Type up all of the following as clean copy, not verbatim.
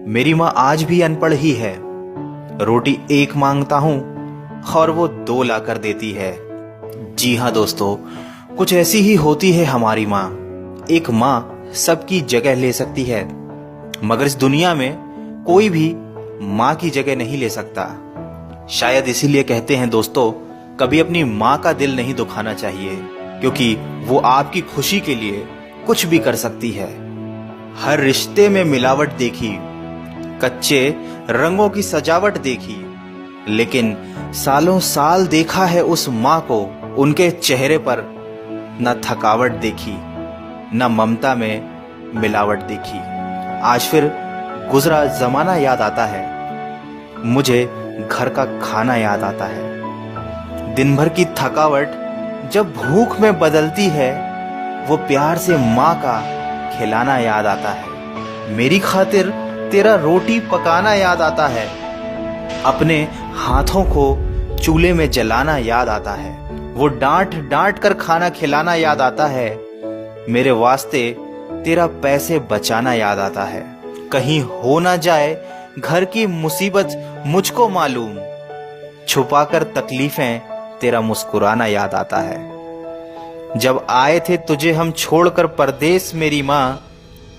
मेरी माँ आज भी अनपढ़ ही है। रोटी एक मांगता हूं और वो दो लाकर देती है। जी हाँ दोस्तों, कुछ ऐसी ही होती है हमारी माँ। एक माँ सबकी जगह ले सकती है, मगर इस दुनिया में कोई भी माँ की जगह नहीं ले सकता। शायद इसीलिए कहते हैं दोस्तों, कभी अपनी माँ का दिल नहीं दुखाना चाहिए, क्योंकि वो आपकी खुशी के लिए कुछ भी कर सकती है। हर रिश्ते में मिलावट देखी, कच्चे रंगों की सजावट देखी, लेकिन सालों साल देखा है उस माँ को, उनके चेहरे पर न थकावट देखी, न ममता में मिलावट देखी। आज फिर गुजरा जमाना याद आता है, मुझे घर का खाना याद आता है। दिन भर की थकावट जब भूख में बदलती है, वो प्यार से माँ का खिलाना याद आता है। मेरी खातिर तेरा रोटी पकाना याद आता है, अपने हाथों को चूल्हे में जलाना याद आता है। वो डांट डांट कर खाना खिलाना याद आता है, मेरे वास्ते तेरा पैसे बचाना याद आता है। कहीं हो ना जाए घर की मुसीबत मुझको मालूम, छुपाकर तकलीफें तेरा मुस्कुराना याद आता है। जब आए थे तुझे हम छोड़कर परदेस मेरी माँ,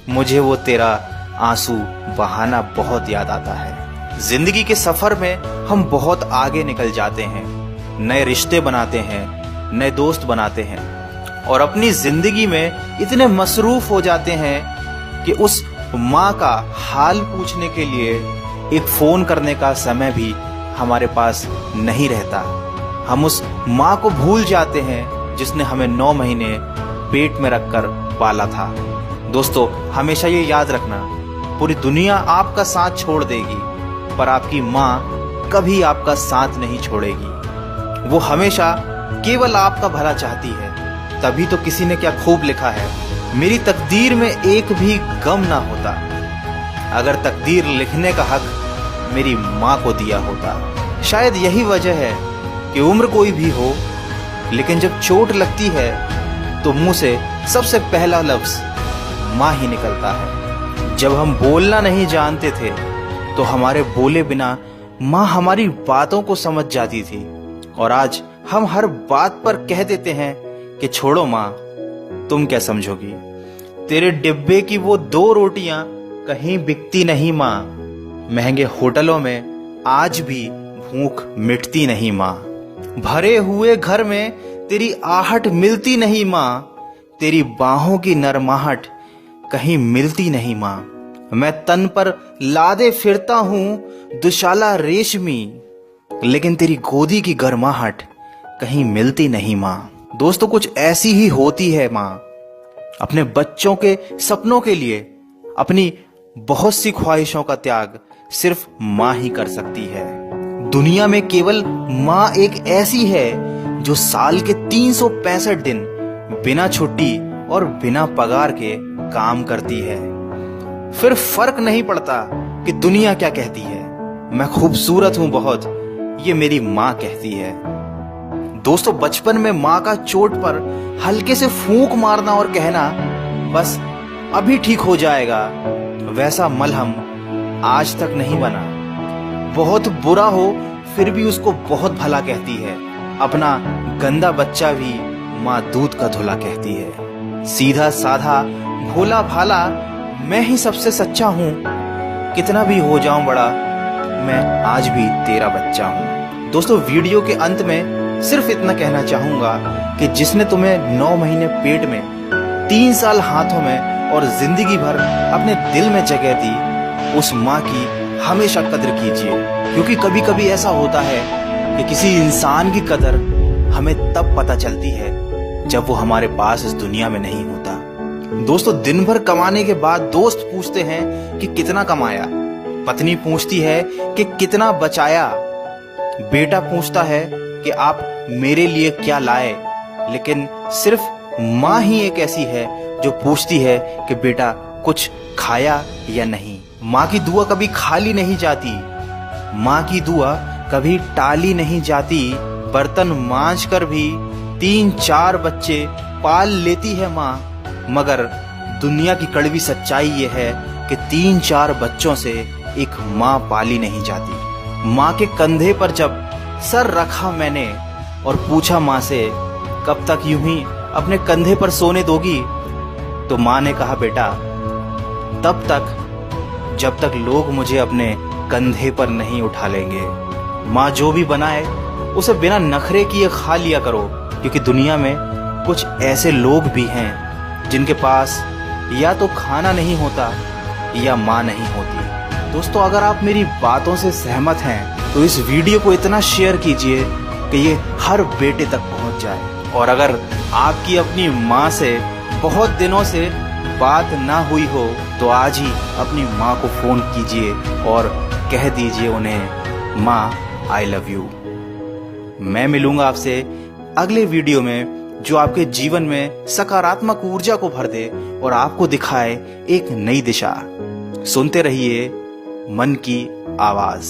मुझे वो तेरा आंसू बहाना बहुत याद आता है। जिंदगी के सफर में हम बहुत आगे निकल जाते हैं, नए रिश्ते बनाते हैं, नए दोस्त बनाते हैं और अपनी जिंदगी में इतने मसरूफ हो जाते हैं कि उस माँ का हाल पूछने के लिए एक फोन करने का समय भी हमारे पास नहीं रहता। हम उस माँ को भूल जाते हैं जिसने हमें 9 महीने पेट में रखकर पाला था। दोस्तों, हमेशा ये याद रखना, पूरी दुनिया आपका साथ छोड़ देगी, पर आपकी माँ कभी आपका साथ नहीं छोड़ेगी। वो हमेशा केवल आपका भला चाहती है। तभी तो किसी ने क्या खूब लिखा है, मेरी तकदीर में एक भी गम ना होता, अगर तकदीर लिखने का हक मेरी माँ को दिया होता। शायद यही वजह है कि उम्र कोई भी हो, लेकिन जब चोट लगती है तो मुंह से सबसे पहला लफ्ज माँ ही निकलता है। जब हम बोलना नहीं जानते थे तो हमारे बोले बिना माँ हमारी बातों को समझ जाती थी, और आज हम हर बात पर कह देते हैं कि छोड़ो माँ, तुम क्या समझोगी। तेरे डिब्बे की वो 2 रोटियां कहीं बिकती नहीं माँ, महंगे होटलों में आज भी भूख मिटती नहीं माँ। भरे हुए घर में तेरी आहट मिलती नहीं माँ, तेरी बाहों की नरमाहट कहीं मिलती नहीं माँ। मैं तन पर लादे फिरता हूँ दुशाला रेशमी, लेकिन तेरी गोदी की गर्माहट कहीं मिलती नहीं माँ। दोस्तों, कुछ ऐसी ही होती है माँ। अपने बच्चों के सपनों के लिए अपनी बहुत सी ख्वाहिशों का त्याग सिर्फ माँ ही कर सकती है। दुनिया में केवल माँ एक ऐसी है जो साल के 365 दिन बिना छुट्टी और बिना पगार के काम करती है। फिर फर्क नहीं पड़ता कि दुनिया क्या कहती है, मैं खूबसूरत हूं बहुत, ये मेरी माँ कहती है। दोस्तों, बचपन में माँ का चोट पर हल्के से फूंक मारना और कहना बस अभी ठीक हो जाएगा, वैसा मलहम आज तक नहीं बना। बहुत बुरा हो फिर भी उसको बहुत भला कहती है। अपना गंदा बच्चा भी माँ दूध का धुला कहती है। सीधा साधा भोला भाला मैं ही सबसे सच्चा हूँ, कितना भी हो जाऊं बड़ा, मैं आज भी तेरा बच्चा हूँ। दोस्तों, वीडियो के अंत में सिर्फ इतना कहना चाहूंगा कि जिसने तुम्हें 9 महीने पेट में, 3 साल हाथों में और जिंदगी भर अपने दिल में जगह दी, उस माँ की हमेशा कदर कीजिए, क्योंकि कभी कभी ऐसा होता है कि किसी इंसान की कदर हमें तब पता चलती है जब वो हमारे पास इस दुनिया में नहीं होता। दोस्तों, दिन भर कमाने के बाद दोस्त पूछते हैं कि कितना कमाया, पत्नी पूछती है कि कितना बचाया, बेटा पूछता है कि आप मेरे लिए क्या लाए, लेकिन सिर्फ माँ ही एक ऐसी है जो पूछती है कि बेटा कुछ खाया या नहीं। माँ की दुआ कभी खाली नहीं जाती, माँ की दुआ कभी टाली नहीं जाती। बर्तन मांज कर भी 3-4 बच्चे पाल लेती है माँ, मगर दुनिया की कड़वी सच्चाई ये है कि 3-4 बच्चों से एक माँ पाली नहीं जाती। माँ के कंधे पर जब सर रखा मैंने और पूछा माँ से कब तक यूं ही अपने कंधे पर सोने दोगी, तो माँ ने कहा बेटा तब तक जब तक लोग मुझे अपने कंधे पर नहीं उठा लेंगे। माँ जो भी बनाए उसे बिना नखरे किए खा लिया करो, क्योंकि दुनिया में कुछ ऐसे लोग भी हैं जिनके पास या तो खाना नहीं होता या माँ नहीं होती। दोस्तों, अगर आप मेरी बातों से सहमत हैं तो इस वीडियो को इतना शेयर कीजिए कि ये हर बेटे तक पहुंच जाए। और अगर आपकी अपनी माँ से बहुत दिनों से बात ना हुई हो तो आज ही अपनी माँ को फोन कीजिए और कह दीजिए उन्हें माँ आई लव यू। मैं मिलूंगा आपसे अगले वीडियो में जो आपके जीवन में सकारात्मक ऊर्जा को भर दे और आपको दिखाए एक नई दिशा। सुनते रहिए मन की आवाज।